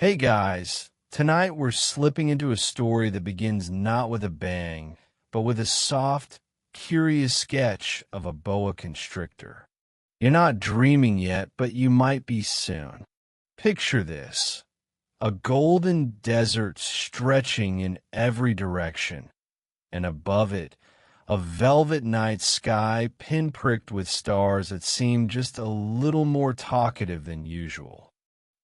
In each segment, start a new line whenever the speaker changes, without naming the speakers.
Hey guys, tonight we're slipping into a story that begins not with a bang, but with a soft, curious sketch of a boa constrictor. You're not dreaming yet, but you might be soon. Picture this: a golden desert stretching in every direction, and above it, a velvet night sky pinpricked with stars that seem just a little more talkative than usual.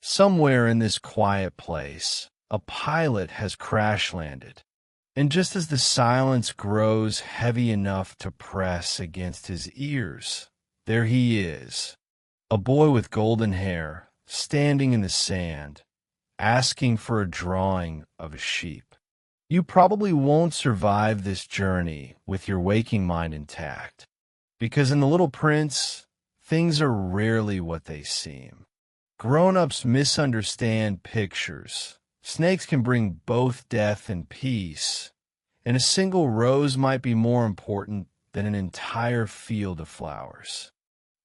Somewhere in this quiet place, a pilot has crash landed, and just as the silence grows heavy enough to press against his ears, there he is, a boy with golden hair, standing in the sand, asking for a drawing of a sheep. You probably won't survive this journey with your waking mind intact, because in The Little Prince, things are rarely what they seem. Grown-ups misunderstand pictures. Snakes can bring both death and peace, and a single rose might be more important than an entire field of flowers.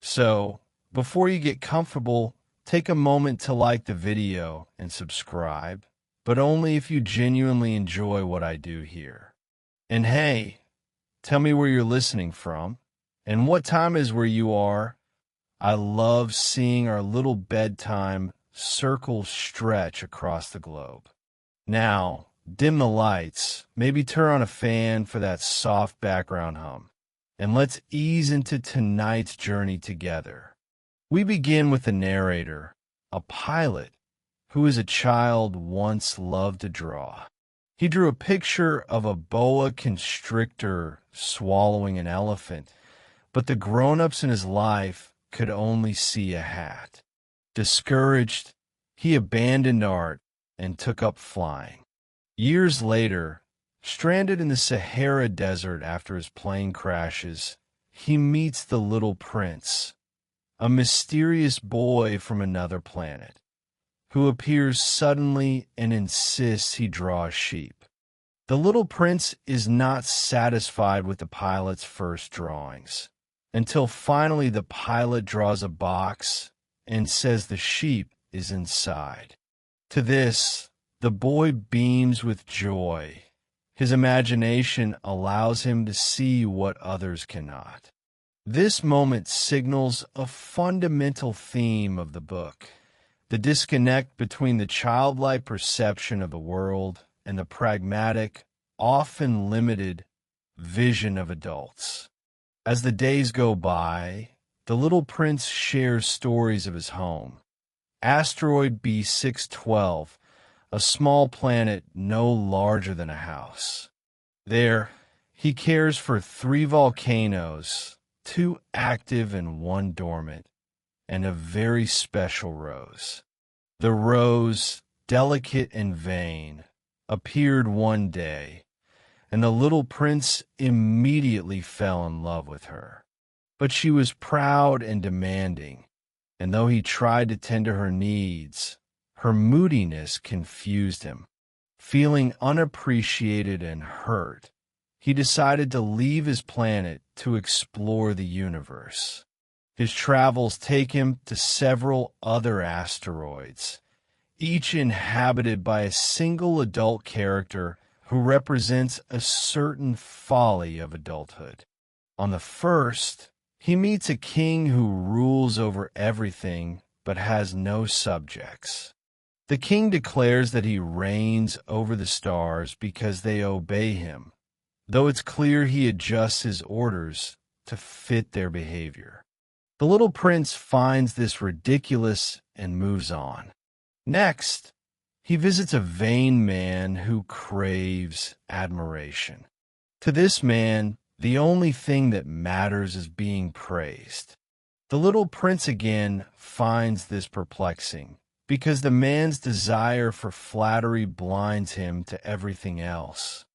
So, before you get comfortable, take a moment to like the video and subscribe, but only if you genuinely enjoy what I do here. And hey, tell me where you're listening from, and what time is where you are. I love seeing our little bedtime circle stretch across the globe. Now, dim the lights, maybe turn on a fan for that soft background hum, and let's ease into tonight's journey together. We begin with the narrator, a pilot, who as a child once loved to draw. He drew a picture of a boa constrictor swallowing an elephant, but the grown-ups in his life could only see a hat. Discouraged, he abandoned art and took up flying. Years later, stranded in the Sahara Desert after his plane crashes, he meets the Little Prince, a mysterious boy from another planet, who appears suddenly and insists he draw sheep. The Little Prince is not satisfied with the pilot's first drawings, until finally the pilot draws a box and says the sheep is inside. To this, the boy beams with joy. His imagination allows him to see what others cannot. This moment signals a fundamental theme of the book: the disconnect between the childlike perception of the world and the pragmatic, often limited, vision of adults. As the days go by, the Little Prince shares stories of his home. Asteroid B612, a small planet no larger than a house. There, he cares for 3 volcanoes, 2 active and 1 dormant, and a very special rose. The rose, delicate and vain, appeared one day, and the Little Prince immediately fell in love with her. But she was proud and demanding, and though he tried to tend to her needs, her moodiness confused him. Feeling unappreciated and hurt, he decided to leave his planet to explore the universe. His travels take him to several other asteroids, each inhabited by a single adult character who represents a certain folly of adulthood. On the first, he meets a king who rules over everything but has no subjects. The king declares that he reigns over the stars because they obey him, though it's clear he adjusts his orders to fit their behavior. The Little Prince finds this ridiculous and moves on. Next, he visits a vain man who craves admiration. To this man, the only thing that matters is being praised. The Little Prince again finds this perplexing, because the man's desire for flattery blinds him to everything else.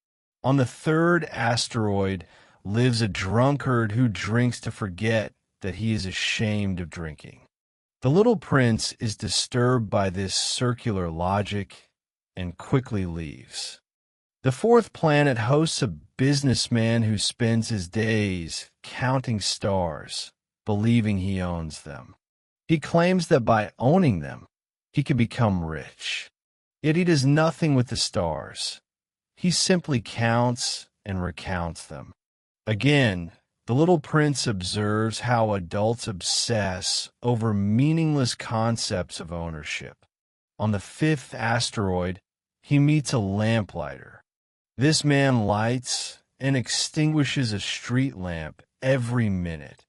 On the third asteroid lives a drunkard who drinks to forget that he is ashamed of drinking. The Little Prince is disturbed by this circular logic and quickly leaves. The fourth planet hosts a businessman who spends his days counting stars, believing he owns them. He claims that by owning them, he can become rich. Yet he does nothing with the stars. He simply counts and recounts them. Again, the little prince observes how adults obsess over meaningless concepts of ownership. On the fifth asteroid, he meets a lamplighter. This man lights and extinguishes a street lamp every minute,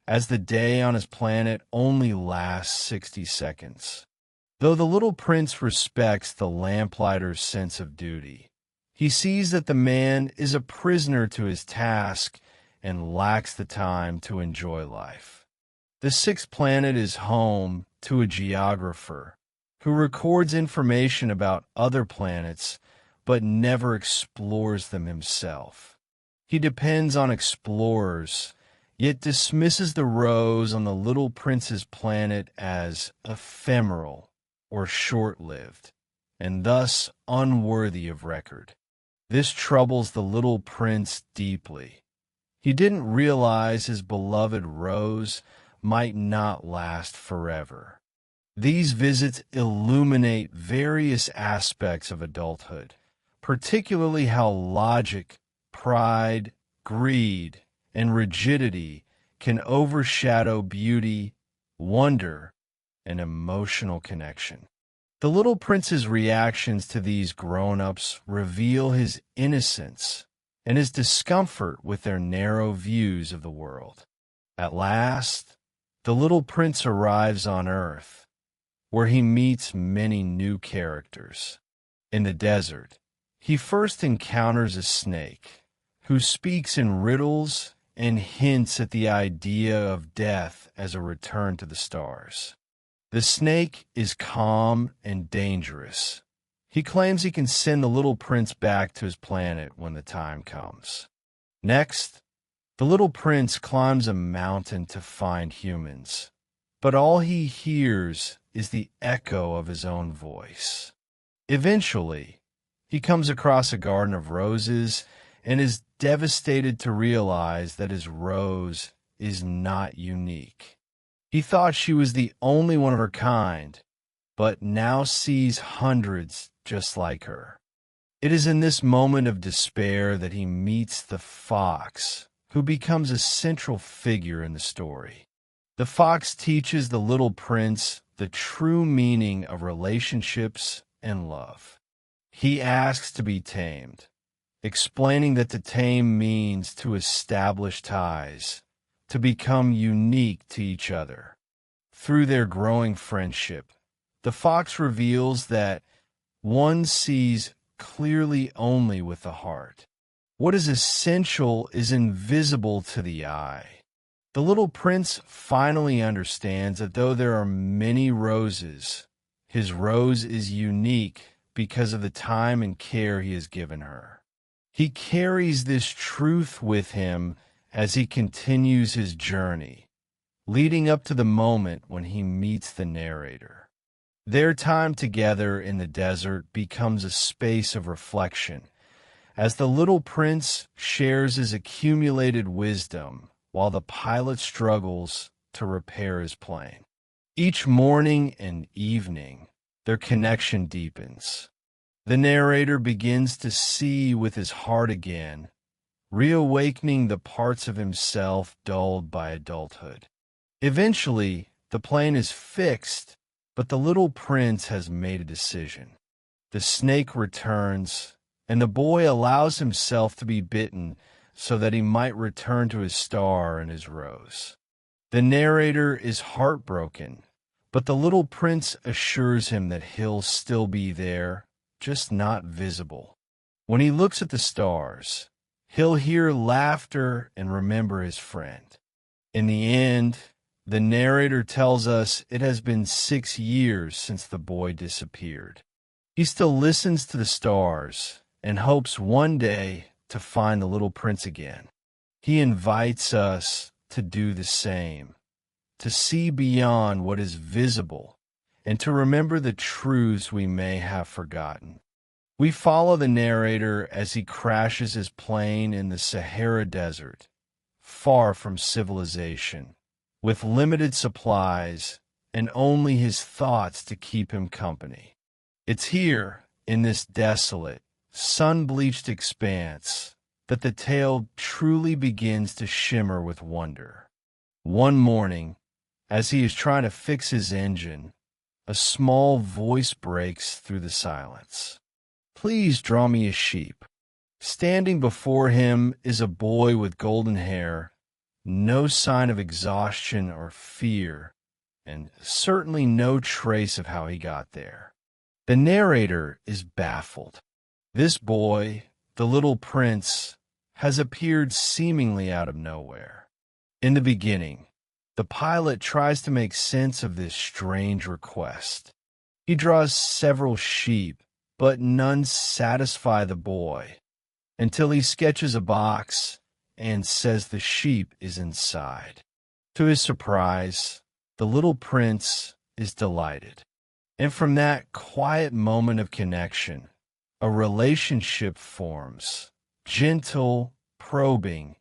as the day on his planet only lasts 60 seconds. Though the little prince respects the lamplighter's sense of duty, he sees that the man is a prisoner to his task and lacks the time to enjoy life. The sixth planet is home to a geographer who records information about other planets but never explores them himself. He depends on explorers, yet dismisses the rose on the little prince's planet as ephemeral or short-lived, and thus unworthy of record. This troubles the little prince deeply. He didn't realize his beloved rose might not last forever. These visits illuminate various aspects of adulthood, particularly how logic, pride, greed, and rigidity can overshadow beauty, wonder, and emotional connection. The little prince's reactions to these grown-ups reveal his innocence and his discomfort with their narrow views of the world. At last, the little prince arrives on Earth, where he meets many new characters. In the desert, he first encounters a snake, who speaks in riddles and hints at the idea of death as a return to the stars. The snake is calm and dangerous. He claims he can send the little prince back to his planet when the time comes. Next, the little prince climbs a mountain to find humans, but all he hears is the echo of his own voice. Eventually, he comes across a garden of roses and is devastated to realize that his rose is not unique. He thought she was the only one of her kind, but now sees hundreds just like her. It is in this moment of despair that he meets the fox, who becomes a central figure in the story. The fox teaches the little prince the true meaning of relationships and love. He asks to be tamed, explaining that to tame means to establish ties, to become unique to each other. Through their growing friendship, the fox reveals that one sees clearly only with the heart. What is essential is invisible to the eye. The little prince finally understands that though there are many roses, his rose is unique because of the time and care he has given her. He carries this truth with him as he continues his journey, leading up to the moment when he meets the narrator. Their time together in the desert becomes a space of reflection, as the little prince shares his accumulated wisdom while the pilot struggles to repair his plane. Each morning and evening, their connection deepens. The narrator begins to see with his heart again, reawakening the parts of himself dulled by adulthood. Eventually, the plane is fixed, but the little prince has made a decision. The snake returns, and the boy allows himself to be bitten so that he might return to his star and his rose. The narrator is heartbroken, but the little prince assures him that he'll still be there, just not visible. When he looks at the stars, he'll hear laughter and remember his friend. In the end, the narrator tells us it has been 6 years since the boy disappeared. He still listens to the stars and hopes one day to find the little prince again. He invites us to do the same, to see beyond what is visible, and to remember the truths we may have forgotten. We follow the narrator as he crashes his plane in the Sahara Desert, far from civilization, with limited supplies and only his thoughts to keep him company. It's here, in this desolate, sun-bleached expanse, that the tale truly begins to shimmer with wonder. One morning, as he is trying to fix his engine, a small voice breaks through the silence. "Please draw me a sheep." Standing before him is a boy with golden hair, no sign of exhaustion or fear, and certainly no trace of how he got there. The narrator is baffled. This boy, the little prince, has appeared seemingly out of nowhere. In the beginning, the pilot tries to make sense of this strange request. He draws several sheep, but none satisfy the boy, until he sketches a box and says the sheep is inside. To his surprise, the little prince is delighted. And from that quiet moment of connection, a relationship forms, gentle, probing,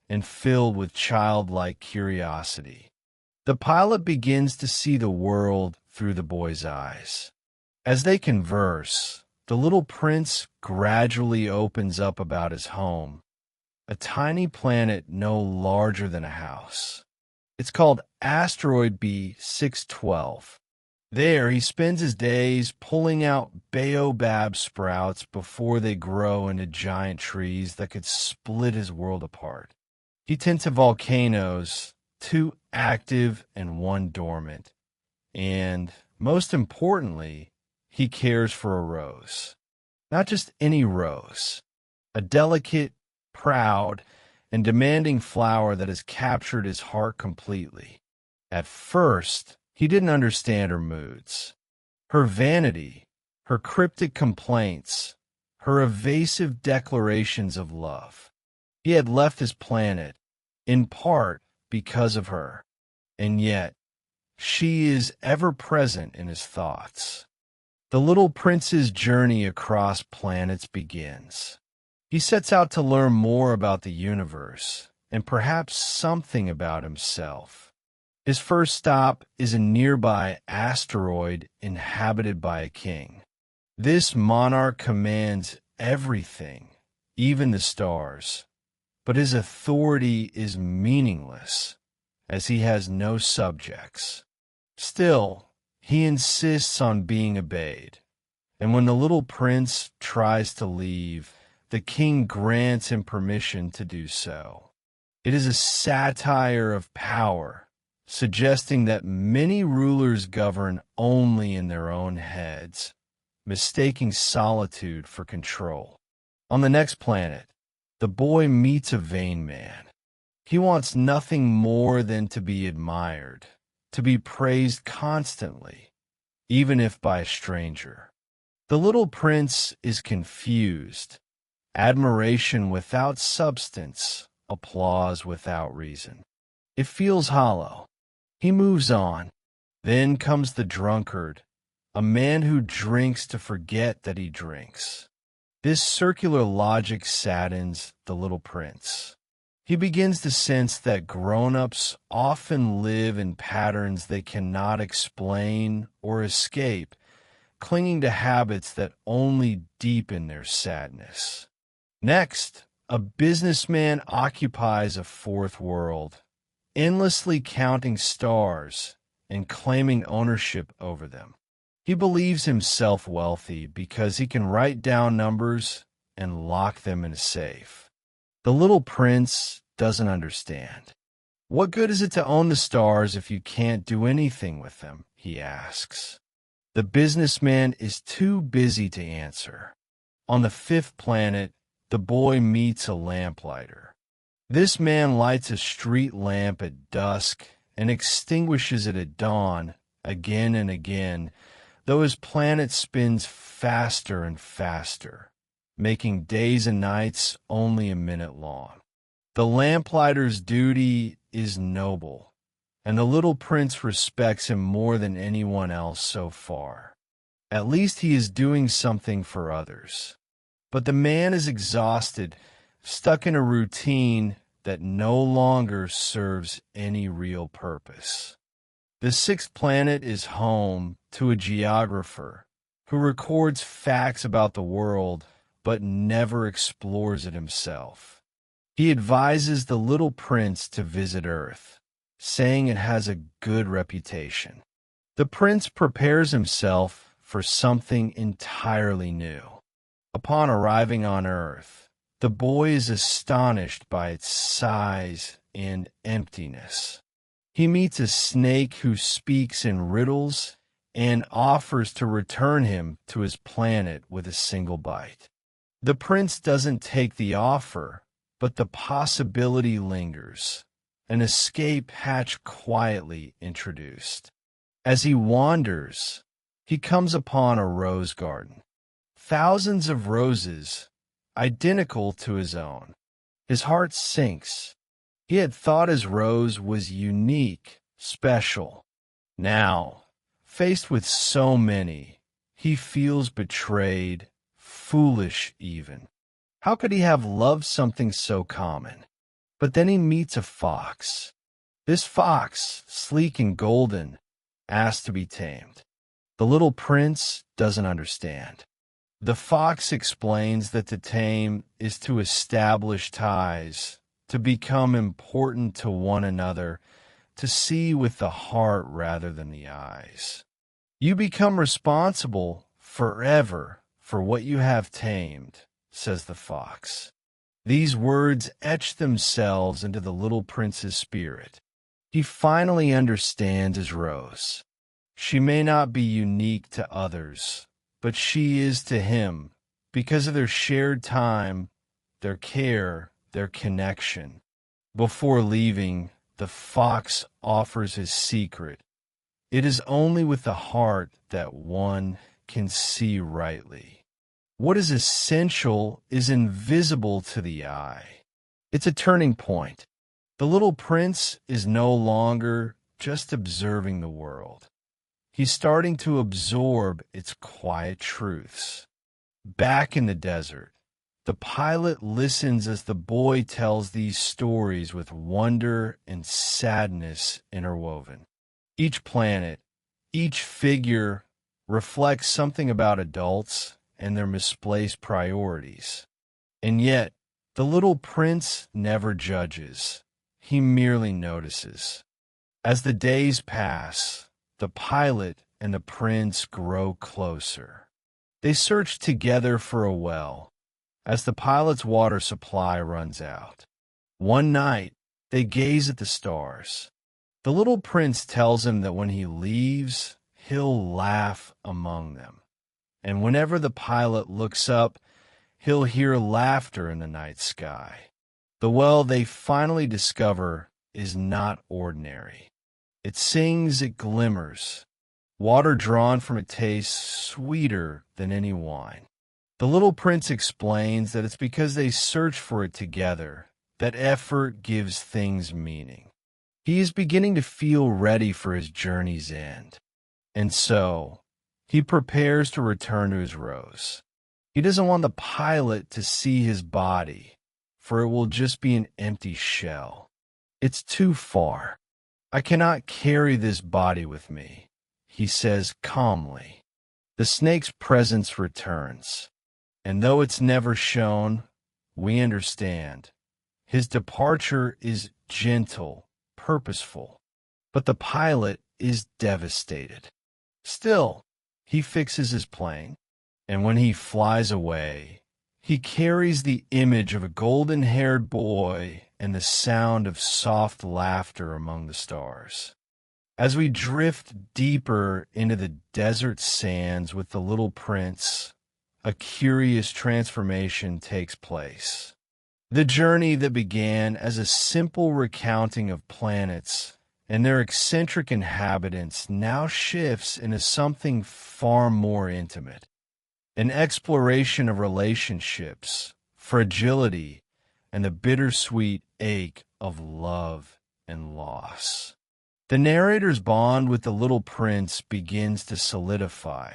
and filled with childlike curiosity. The pilot begins to see the world through the boy's eyes. As they converse, the little prince gradually opens up about his home, a tiny planet no larger than a house. It's called Asteroid B612. There, he spends his days pulling out baobab sprouts before they grow into giant trees that could split his world apart. He tends to volcanoes, two active and one dormant. And, most importantly, he cares for a rose. Not just any rose. A delicate, proud, and demanding flower that has captured his heart completely. At first, he didn't understand her moods. Her vanity, her cryptic complaints, her evasive declarations of love. He had left his planet, in part because of her, and yet she is ever present in his thoughts. The little prince's journey across planets begins. He sets out to learn more about the universe, and perhaps something about himself. His first stop is a nearby asteroid inhabited by a king. This monarch commands everything, even the stars, but his authority is meaningless, as he has no subjects. Still, he insists on being obeyed, and when the little prince tries to leave, the king grants him permission to do so. It is a satire of power, suggesting that many rulers govern only in their own heads, mistaking solitude for control. On the next planet, the boy meets a vain man. He wants nothing more than to be admired, to be praised constantly, even if by a stranger. The little prince is confused. Admiration without substance, applause without reason. It feels hollow. He moves on. Then comes the drunkard, a man who drinks to forget that he drinks. This circular logic saddens the little prince. He begins to sense that grown-ups often live in patterns they cannot explain or escape, clinging to habits that only deepen their sadness. Next, a businessman occupies a fourth world, endlessly counting stars and claiming ownership over them. He believes himself wealthy because he can write down numbers and lock them in a safe. The little prince doesn't understand. What good is it to own the stars if you can't do anything with them? He asks. The businessman is too busy to answer. On the fifth planet, the boy meets a lamplighter. This man lights a street lamp at dusk and extinguishes it at dawn again and again, though his planet spins faster and faster, making days and nights only a minute long. The lamplighter's duty is noble, and the little prince respects him more than anyone else so far. At least he is doing something for others. But the man is exhausted, stuck in a routine that no longer serves any real purpose. The sixth planet is home to a geographer who records facts about the world but never explores it himself. He advises the little prince to visit Earth, saying it has a good reputation. The prince prepares himself for something entirely new. Upon arriving on Earth, the boy is astonished by its size and emptiness. He meets a snake who speaks in riddles and offers to return him to his planet with a single bite. The prince doesn't take the offer, but the possibility lingers, an escape hatch quietly introduced. As he wanders, he comes upon a rose garden. Thousands of roses, identical to his own. His heart sinks. He had thought his rose was unique, special. Now, faced with so many, he feels betrayed, foolish even. How could he have loved something so common? But then he meets a fox. This fox, sleek and golden, asks to be tamed. The little prince doesn't understand. The fox explains that to tame is to establish ties, to become important to one another, to see with the heart rather than the eyes. You become responsible forever for what you have tamed, says the fox. These words etch themselves into the little prince's spirit. He finally understands his rose. She may not be unique to others, but she is to him because of their shared time, their care, their connection. Before leaving, the fox offers his secret. It is only with the heart that one can see rightly. What is essential is invisible to the eye. It's a turning point. The little prince is no longer just observing the world. He's starting to absorb its quiet truths. Back in the desert, the pilot listens as the boy tells these stories with wonder and sadness interwoven. Each planet, each figure reflects something about adults and their misplaced priorities. And yet, the little prince never judges. He merely notices. As the days pass, the pilot and the prince grow closer. They search together for a well, as the pilot's water supply runs out. One night, they gaze at the stars. The little prince tells him that when he leaves, he'll laugh among them. And whenever the pilot looks up, he'll hear laughter in the night sky. The well they finally discover is not ordinary. It sings, it glimmers. Water drawn from it tastes sweeter than any wine. The little prince explains that it's because they search for it together, that effort gives things meaning. He is beginning to feel ready for his journey's end. And so, he prepares to return to his rose. He doesn't want the pilot to see his body, for it will just be an empty shell. It's too far. I cannot carry this body with me, he says calmly. The snake's presence returns, and though it's never shown, we understand. His departure is gentle, purposeful, but the pilot is devastated. Still, he fixes his plane, and when he flies away, he carries the image of a golden-haired boy and the sound of soft laughter among the stars. As we drift deeper into the desert sands with the little prince, a curious transformation takes place. The journey that began as a simple recounting of planets and their eccentric inhabitants now shifts into something far more intimate. An exploration of relationships, fragility, and the bittersweet ache of love and loss. The narrator's bond with the little prince begins to solidify,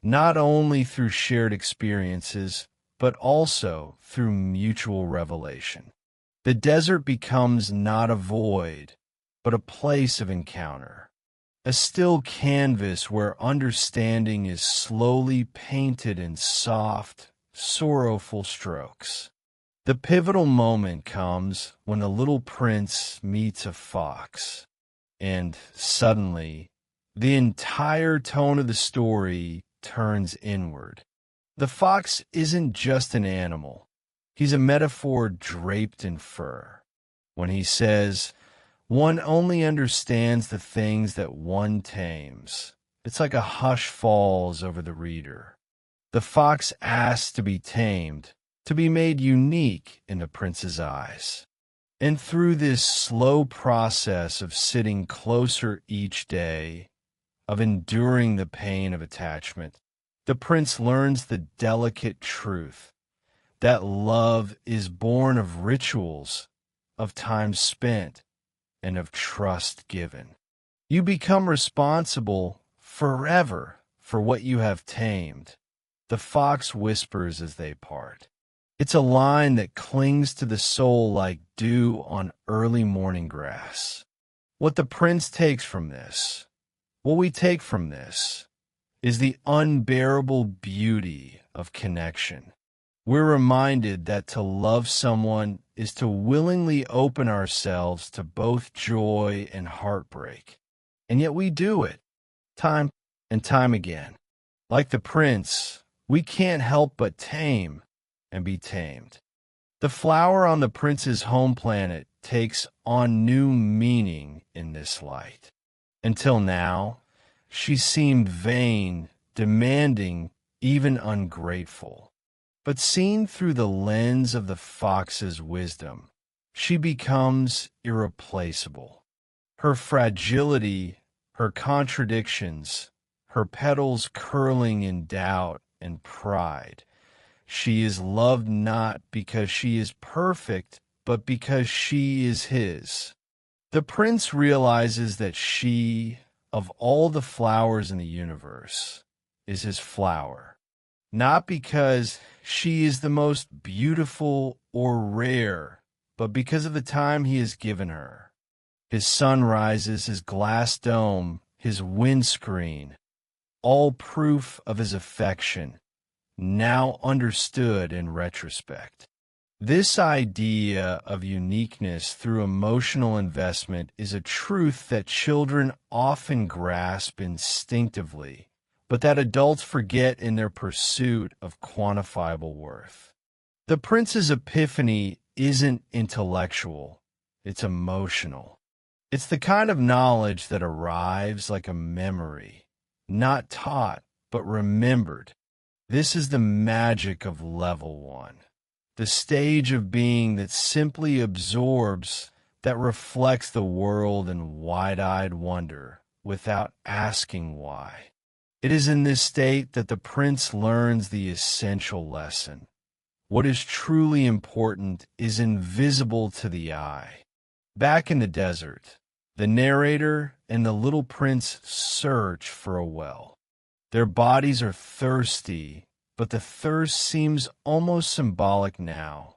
not only through shared experiences, but also through mutual revelation. The desert becomes not a void, but a place of encounter. a still canvas where understanding is slowly painted in soft, sorrowful strokes. The pivotal moment comes when the little prince meets a fox, and suddenly, the entire tone of the story turns inward. The fox isn't just an animal. He's a metaphor draped in fur. When he says, "One only understands the things that one tames," it's like a hush falls over the reader. The fox asks to be tamed, to be made unique in the prince's eyes. And through this slow process of sitting closer each day, of enduring the pain of attachment, the prince learns the delicate truth that love is born of rituals, of time spent, and of trust given. You become responsible forever for what you have tamed, the fox whispers as they part. It's a line that clings to the soul like dew on early morning grass. What the prince takes from this, what we take from this, is the unbearable beauty of connection. We're reminded that to love someone is to willingly open ourselves to both joy and heartbreak. And yet we do it, time and time again. Like the prince, we can't help but tame and be tamed. The flower on the prince's home planet takes on new meaning in this light. Until now, she seemed vain, demanding, even ungrateful. But seen through the lens of the fox's wisdom, she becomes irreplaceable. Her fragility, her contradictions, her petals curling in doubt and pride. She is loved not because she is perfect, but because she is his. The prince realizes that she, of all the flowers in the universe, is his flower. Not because she is the most beautiful or rare, but because of the time he has given her. His sunrises, his glass dome, his windscreen, all proof of his affection, now understood in retrospect. This idea of uniqueness through emotional investment is a truth that children often grasp instinctively, but that adults forget in their pursuit of quantifiable worth. The prince's epiphany isn't intellectual, it's emotional. It's the kind of knowledge that arrives like a memory, not taught, but remembered. This is the magic of level one, the stage of being that simply absorbs, that reflects the world in wide-eyed wonder without asking why. It is in this state that the prince learns the essential lesson. What is truly important is invisible to the eye. Back in the desert, the narrator and the little prince search for a well. Their bodies are thirsty, but the thirst seems almost symbolic now.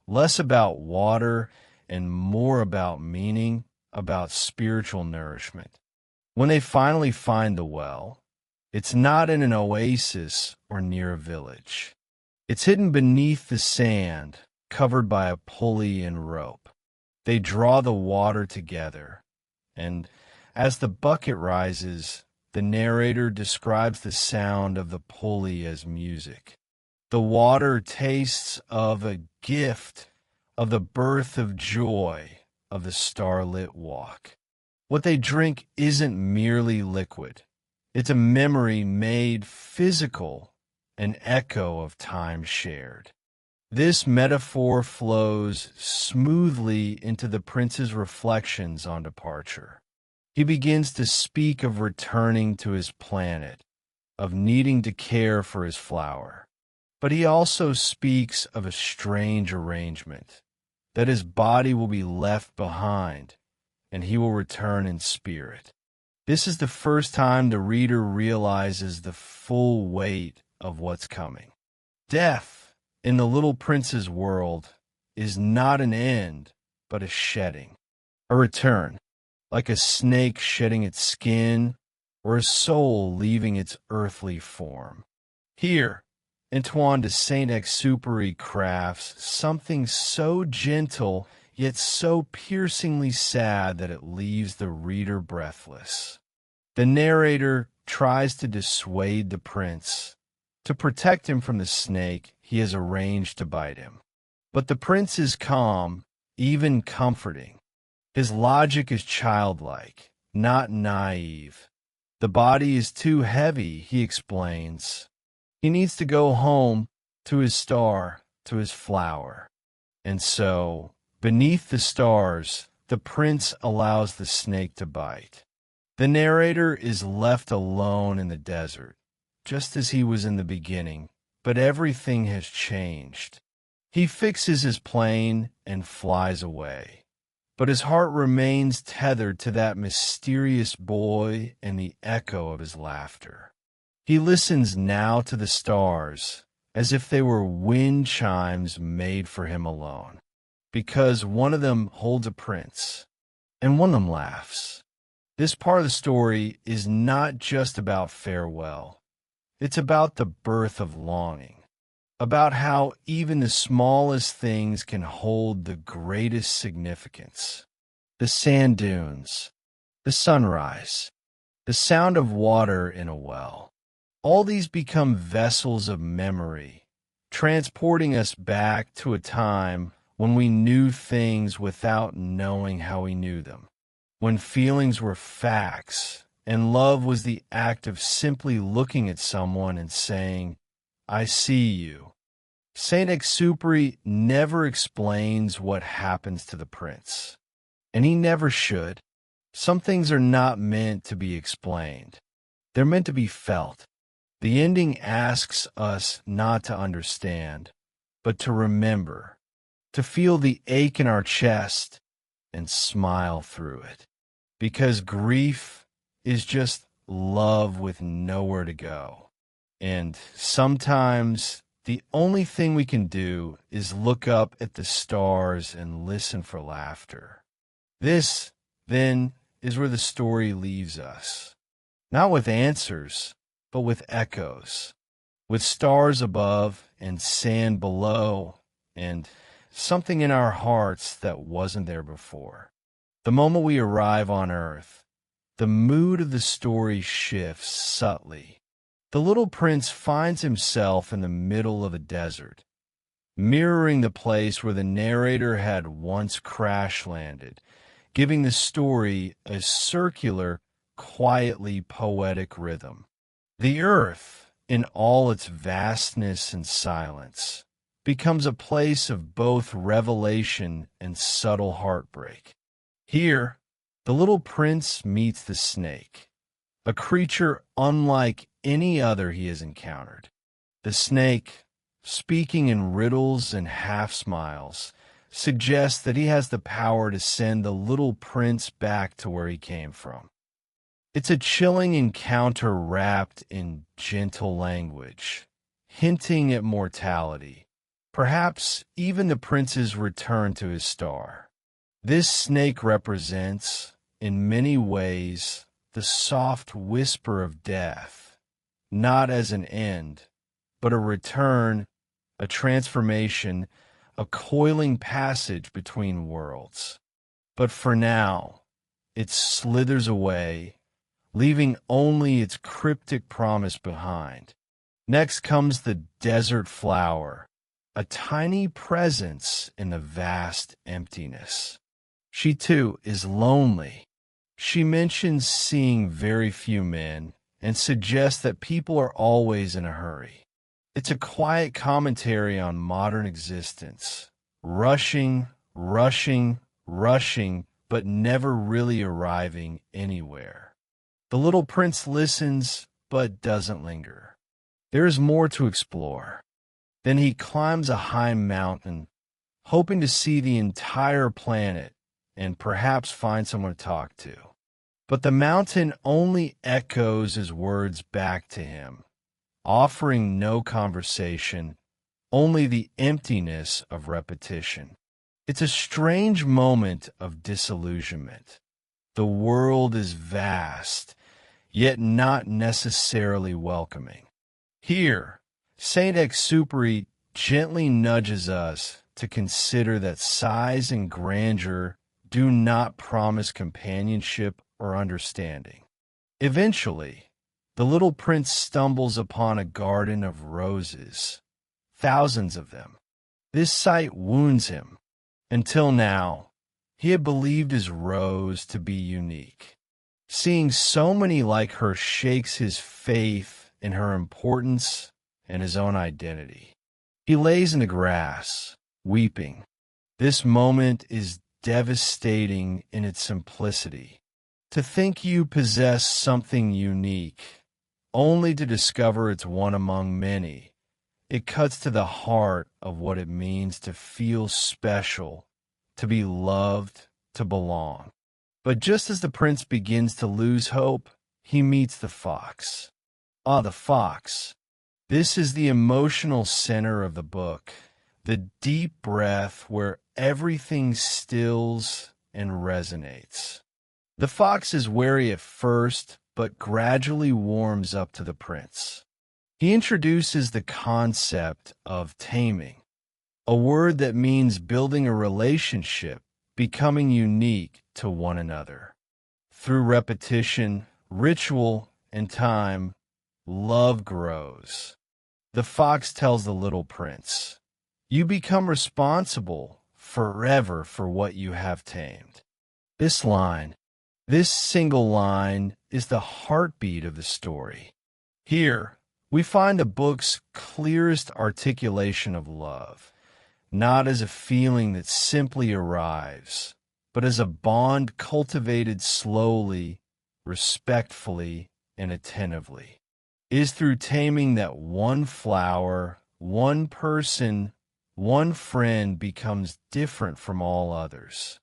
Less about water and more about meaning, about spiritual nourishment. When they finally find the well, it's not in an oasis or near a village. It's hidden beneath the sand, covered by a pulley and rope. They draw the water together, and as the bucket rises, the narrator describes the sound of the pulley as music. The water tastes of a gift, of the birth of joy, of the starlit walk. What they drink isn't merely liquid. It's a memory made physical, an echo of time shared. This metaphor flows smoothly into the prince's reflections on departure. He begins to speak of returning to his planet, of needing to care for his flower. But he also speaks of a strange arrangement, that his body will be left behind, and he will return in spirit. This is the first time the reader realizes the full weight of what's coming. Death, in the little prince's world, is not an end, but a shedding, a return. like a snake shedding its skin or a soul leaving its earthly form. Here, Antoine de Saint-Exupéry crafts something so gentle yet so piercingly sad that it leaves the reader breathless. The narrator tries to dissuade the prince, to protect him from the snake he has arranged to bite him. But the prince is calm, even comforting. His logic is childlike, not naive. The body is too heavy, he explains. He needs to go home to his star, to his flower. And so, beneath the stars, the prince allows the snake to bite. The narrator is left alone in the desert, just as he was in the beginning, but everything has changed. He fixes his plane and flies away, but his heart remains tethered to that mysterious boy and the echo of his laughter. He listens now to the stars as if they were wind chimes made for him alone, because one of them holds a prince, and one of them laughs. This part of the story is not just about farewell. It's about the birth of longing, about how even the smallest things can hold the greatest significance. The sand dunes, the sunrise, the sound of water in a well. All these become vessels of memory, transporting us back to a time when we knew things without knowing how we knew them, when feelings were facts, and love was the act of simply looking at someone and saying, "I see you." Saint-Exupéry never explains what happens to the prince, and he never should. Some things are not meant to be explained. They're meant to be felt. The ending asks us not to understand, but to remember, to feel the ache in our chest and smile through it. Because grief is just love with nowhere to go. And sometimes the only thing we can do is look up at the stars and listen for laughter. This, then, is where the story leaves us. Not with answers, but with echoes, with stars above and sand below, and something in our hearts that wasn't there before. The moment we arrive on Earth, the mood of the story shifts subtly. The little prince finds himself in the middle of a desert, mirroring the place where the narrator had once crash-landed, giving the story a circular, quietly poetic rhythm. The earth, in all its vastness and silence, becomes a place of both revelation and subtle heartbreak. Here, the little prince meets the snake, a creature unlike any other he has encountered. The snake, speaking in riddles and half-smiles, suggests that he has the power to send the little prince back to where he came from. It's a chilling encounter wrapped in gentle language, hinting at mortality, perhaps even the prince's return to his star. This snake represents, in many ways, the soft whisper of death, not as an end, but a return, a transformation, a coiling passage between worlds. But for now, it slithers away, leaving only its cryptic promise behind. Next comes the desert flower, a tiny presence in the vast emptiness. She too is lonely. She mentions seeing very few men and suggests that people are always in a hurry. It's a quiet commentary on modern existence, rushing, rushing, rushing, but never really arriving anywhere. The little prince listens, but doesn't linger. There is more to explore. Then he climbs a high mountain, hoping to see the entire planet and perhaps find someone to talk to. But the mountain only echoes his words back to him, offering no conversation, only the emptiness of repetition. It's a strange moment of disillusionment. the world is vast, yet not necessarily welcoming. Here, Saint-Exupéry gently nudges us to consider that size and grandeur do not promise companionship or understanding. Eventually, the little prince stumbles upon a garden of roses, thousands of them. This sight wounds him. Until now, he had believed his rose to be unique. Seeing so many like her shakes his faith in her importance and his own identity. He lays in the grass, weeping. This moment is devastating in its simplicity. To think you possess something unique, only to discover it's one among many. It cuts to the heart of what it means to feel special, to be loved, to belong. But just as the prince begins to lose hope, he meets the fox. Ah, the fox. This is the emotional center of the book, the deep breath where everything stills and resonates. The fox is wary at first, but gradually warms up to the prince. He introduces the concept of taming, a word that means building a relationship, becoming unique to one another. Through repetition, ritual, and time, love grows. The fox tells the little prince, "You become responsible forever for what you have tamed." This single line, is the heartbeat of the story. Here, we find the book's clearest articulation of love, not as a feeling that simply arrives, but as a bond cultivated slowly, respectfully, and attentively. It is through taming that one flower, one person, one friend becomes different from all others.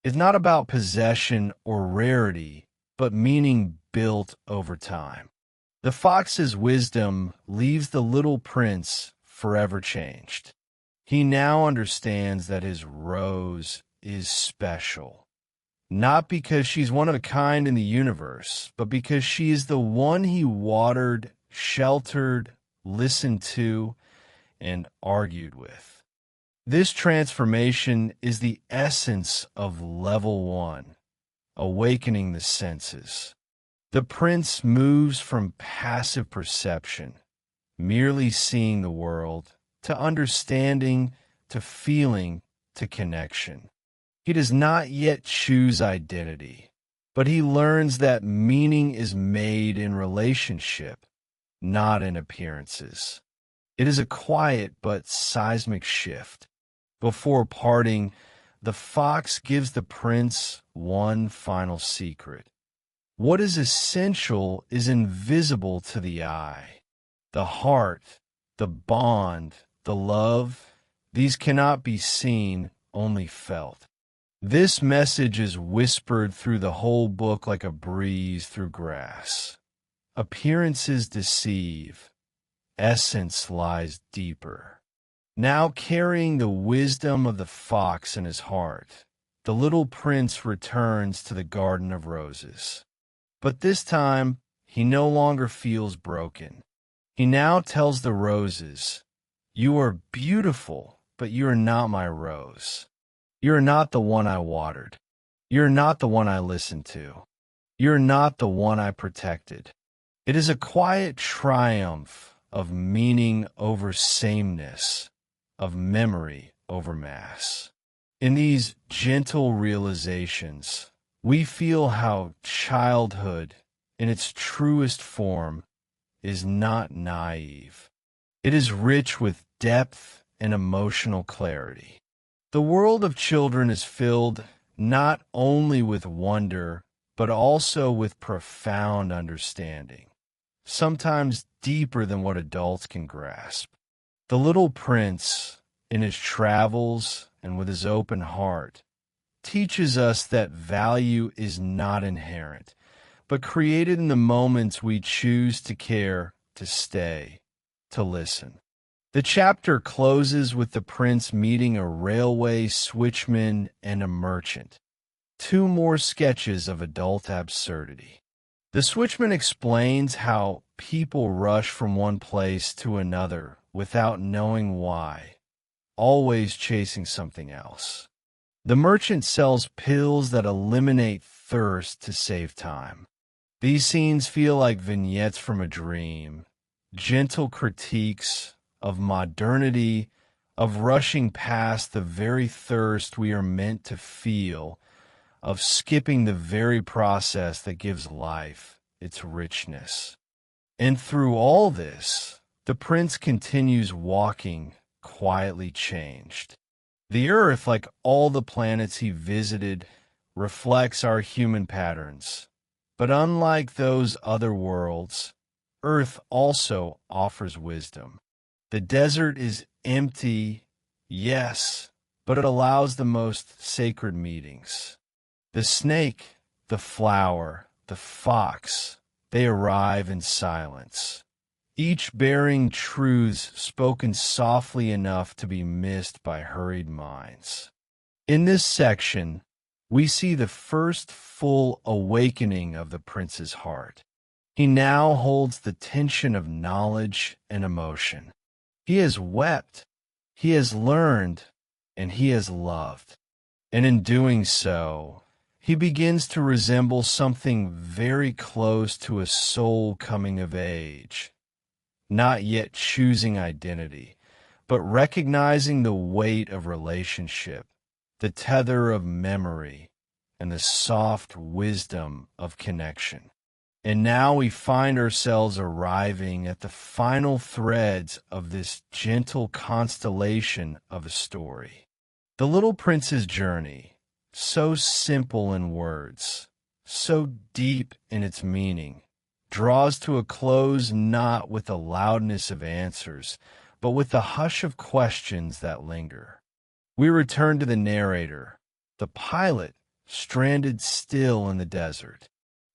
It's not about possession or rarity, but meaning built over time. The fox's wisdom leaves the little prince forever changed. He now understands that his rose is special, not because she's one of a kind in the universe, but because she is the one he watered, sheltered, listened to, and argued with. This transformation is the essence of level 1, awakening the senses. The prince moves from passive perception, merely seeing the world, to understanding, to feeling, to connection. He does not yet choose identity, but he learns that meaning is made in relationship, not in appearances. It is a quiet but seismic shift. Before parting, the fox gives the prince one final secret. What is essential is invisible to the eye. The heart, the bond, the love, these cannot be seen, only felt. This message is whispered through the whole book like a breeze through grass. Appearances deceive. Essence lies deeper. Now carrying the wisdom of the fox in his heart, the little prince returns to the garden of roses. But this time, he no longer feels broken. He now tells the roses, "You are beautiful, but you are not my rose. You are not the one I watered. You are not the one I listened to. You are not the one I protected." It is a quiet triumph of meaning over sameness, of memory over mass. In these gentle realizations, we feel how childhood, in its truest form, is not naive. It is rich with depth and emotional clarity. The world of children is filled not only with wonder, but also with profound understanding, sometimes deeper than what adults can grasp. The little prince, in his travels and with his open heart, teaches us that value is not inherent, but created in the moments we choose to care, to stay, to listen. The chapter closes with the prince meeting a railway switchman and a merchant. 2 more sketches of adult absurdity. The Switchman explains how people rush from one place to another without knowing why, always chasing something else. The merchant sells pills that eliminate thirst to save time. These scenes feel like vignettes from a dream, gentle critiques of modernity, of rushing past the very thirst we are meant to feel, of skipping the very process that gives life its richness. And through all this, the prince continues walking, quietly changed. The earth, like all the planets he visited, reflects our human patterns. But unlike those other worlds, Earth also offers wisdom. The desert is empty, yes, but it allows the most sacred meetings. The snake, the flower, the fox, they arrive in silence, each bearing truths spoken softly enough to be missed by hurried minds. In this section, we see the first full awakening of the prince's heart. He now holds the tension of knowledge and emotion. He has wept, he has learned, and he has loved. And in doing so, he begins to resemble something very close to a soul coming of age, not yet choosing identity, but recognizing the weight of relationship, the tether of memory, and the soft wisdom of connection. And now we find ourselves arriving at the final threads of this gentle constellation of a story. The Little Prince's journey, so simple in words, so deep in its meaning, draws to a close not with the loudness of answers, but with the hush of questions that linger. We return to the narrator, the pilot, stranded still in the desert.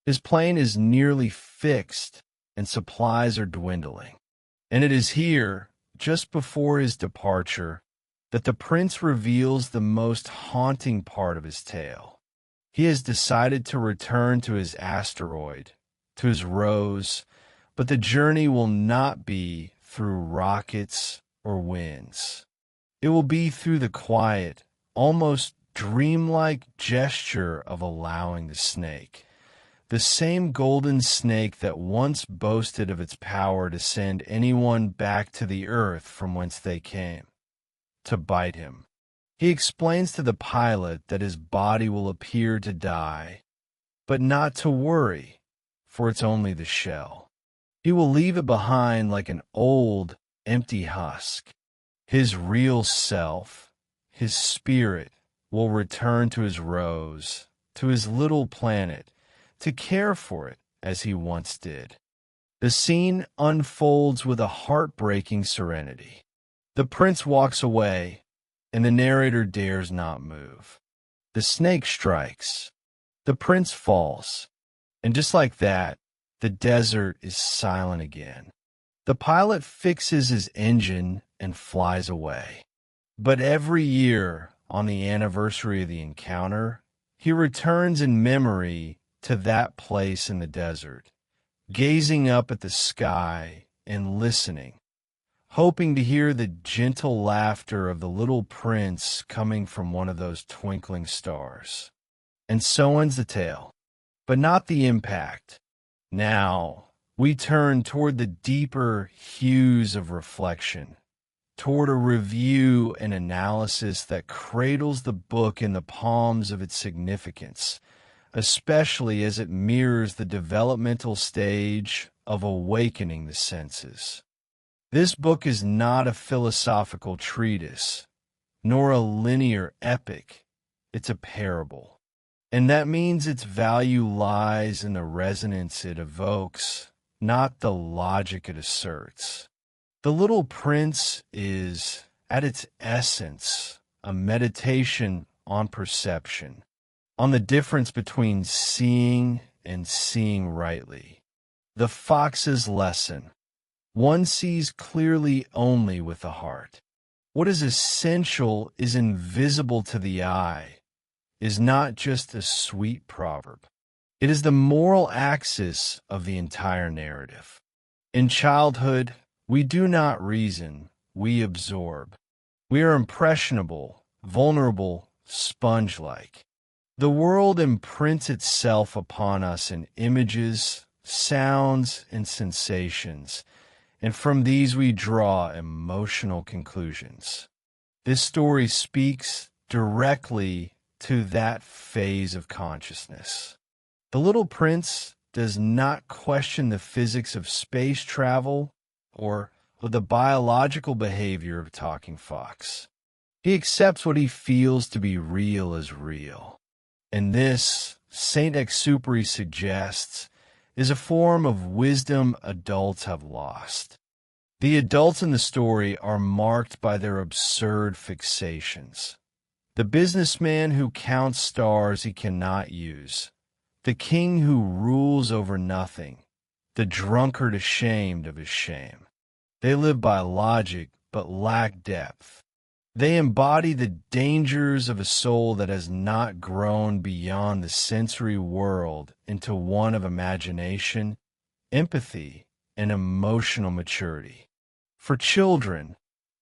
His plane is nearly fixed, and supplies are dwindling. And it is here, just before his departure, that the prince reveals the most haunting part of his tale. He has decided to return to his asteroid, to his rose, but the journey will not be through rockets or winds. It will be through the quiet, almost dreamlike gesture of allowing the snake, the same golden snake that once boasted of its power to send anyone back to the earth from whence they came, to bite him. He explains to the pilot that his body will appear to die, but not to worry, for it's only the shell. He will leave it behind like an old, empty husk. His real self, his spirit, will return to his rose, to his little planet, to care for it as he once did. The scene unfolds with a heartbreaking serenity. The prince walks away, and the narrator dares not move. The snake strikes. The prince falls. And just like that, the desert is silent again. The pilot fixes his engine and flies away. But every year, on the anniversary of the encounter, he returns in memory to that place in the desert, gazing up at the sky and listening, hoping to hear the gentle laughter of the little prince coming from one of those twinkling stars. And so ends the tale, but not the impact. Now, we turn toward the deeper hues of reflection, toward a review and analysis that cradles the book in the palms of its significance, especially as it mirrors the developmental stage of awakening the senses. This book is not a philosophical treatise, nor a linear epic. It's a parable. And that means its value lies in the resonance it evokes, not the logic it asserts. The Little Prince is, at its essence, a meditation on perception, on the difference between seeing and seeing rightly. The fox's lesson. One sees clearly only with the heart. What is essential is invisible to the eye. is not just a sweet proverb. It is the moral axis of the entire narrative. In childhood, we do not reason, we absorb. We are impressionable, vulnerable, sponge-like. The world imprints itself upon us in images, sounds, and sensations, and from these we draw emotional conclusions. This story speaks directly to that phase of consciousness. The Little Prince does not question the physics of space travel or the biological behavior of a talking fox. He accepts what he feels to be real as real. And this, Saint-Exupéry suggests, is a form of wisdom adults have lost. The adults in the story are marked by their absurd fixations. The businessman who counts stars he cannot use, the king who rules over nothing, the drunkard ashamed of his shame. They live by logic but lack depth. They embody the dangers of a soul that has not grown beyond the sensory world into one of imagination, empathy, and emotional maturity. For children,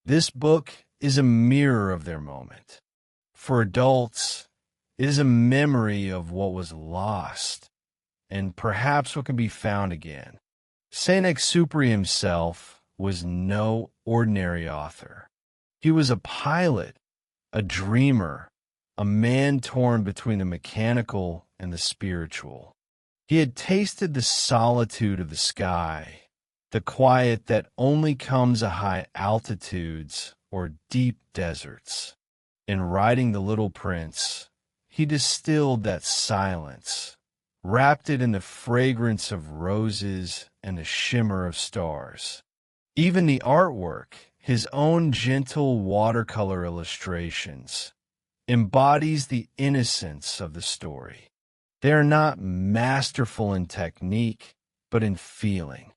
this book is a mirror of their moment. For adults, it is a memory of what was lost, and perhaps what can be found again. Saint-Exupéry himself was no ordinary author. He was a pilot, a dreamer, a man torn between the mechanical and the spiritual. He had tasted the solitude of the sky, the quiet that only comes at high altitudes or deep deserts. In writing The Little Prince, he distilled that silence, wrapped it in the fragrance of roses and the shimmer of stars. Even the artwork, his own gentle watercolor illustrations, embodies the innocence of the story. They are not masterful in technique, but in feeling,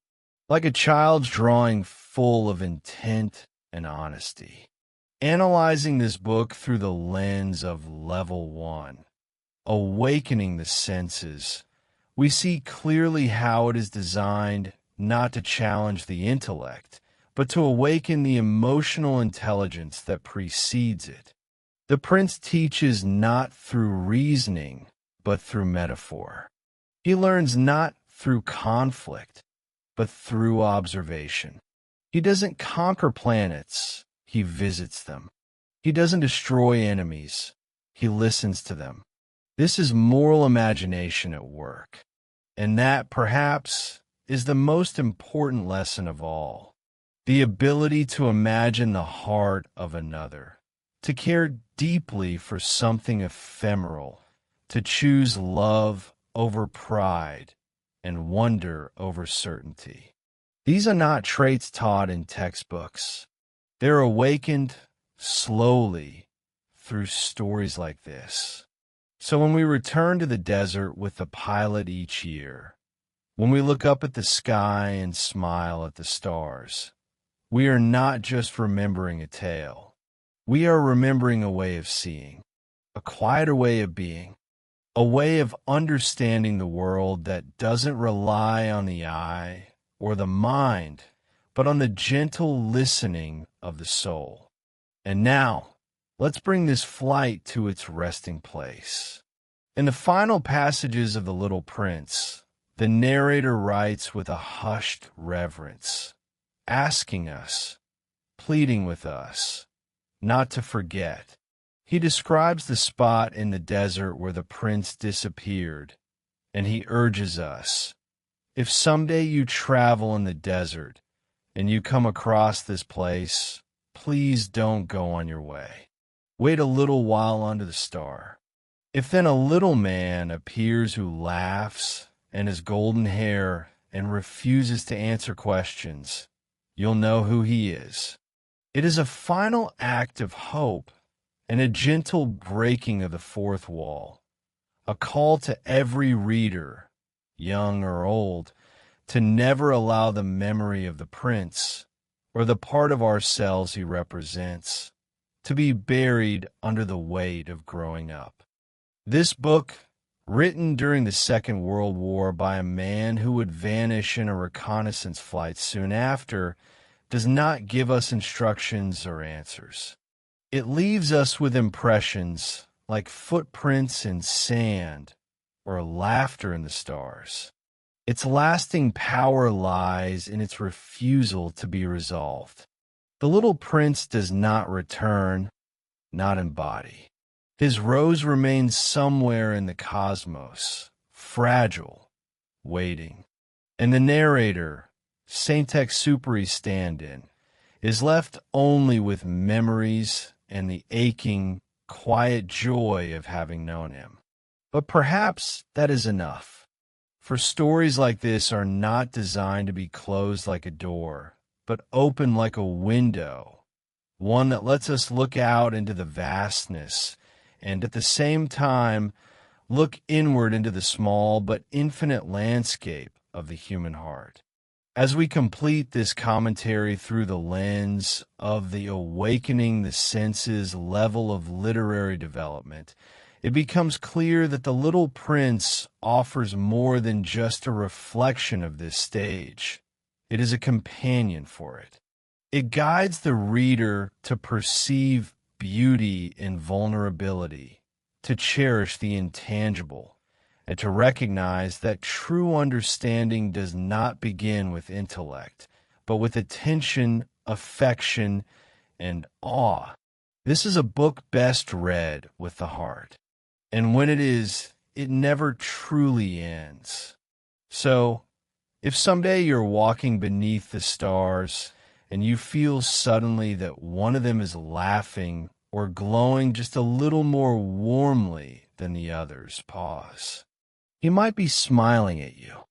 like a child's drawing full of intent and honesty. Analyzing this book through the lens of Level 1, awakening the senses, we see clearly how it is designed not to challenge the intellect, but to awaken the emotional intelligence that precedes it. The prince teaches not through reasoning, but through metaphor. He learns not through conflict, but through observation. He doesn't conquer planets, he visits them. He doesn't destroy enemies, he listens to them. This is moral imagination at work, and that, perhaps, is the most important lesson of all. The ability to imagine the heart of another, to care deeply for something ephemeral, to choose love over pride and wonder over certainty. These are not traits taught in textbooks. They're awakened slowly through stories like this. So when we return to the desert with the pilot each year, when we look up at the sky and smile at the stars, we are not just remembering a tale. We are remembering a way of seeing, a quieter way of being, a way of understanding the world that doesn't rely on the eye or the mind, but on the gentle listening of the soul. And now, let's bring this flight to its resting place. In the final passages of The Little Prince, the narrator writes with a hushed reverence, asking us, pleading with us, not to forget. He describes the spot in the desert where the prince disappeared, and he urges us, if someday you travel in the desert and you come across this place, please don't go on your way. Wait a little while under the star. If then a little man appears who laughs and has golden hair and refuses to answer questions, you'll know who he is. It is a final act of hope and a gentle breaking of the fourth wall, a call to every reader, young or old, to never allow the memory of the prince, or the part of ourselves he represents, to be buried under the weight of growing up. This book, written during the Second World War by a man who would vanish in a reconnaissance flight soon after, does not give us instructions or answers. It leaves us with impressions like footprints in sand or laughter in the stars. Its lasting power lies in its refusal to be resolved. The little prince does not return, not embody. His rose remains somewhere in the cosmos, fragile, waiting. And the narrator, Saint-Exupéry's stand-in, is left only with memories and the aching, quiet joy of having known him. But perhaps that is enough. For stories like this are not designed to be closed like a door, but open like a window, one that lets us look out into the vastness and at the same time look inward into the small but infinite landscape of the human heart. As we complete this commentary through the lens of the awakening the senses level of literary development, it becomes clear that The Little Prince offers more than just a reflection of this stage. It is a companion for it. It guides the reader to perceive beauty in vulnerability, to cherish the intangible, and to recognize that true understanding does not begin with intellect, but with attention, affection, and awe. This is a book best read with the heart. And when it is, it never truly ends. So, if someday you're walking beneath the stars and you feel suddenly that one of them is laughing or glowing just a little more warmly than the others, pause. He might be smiling at you.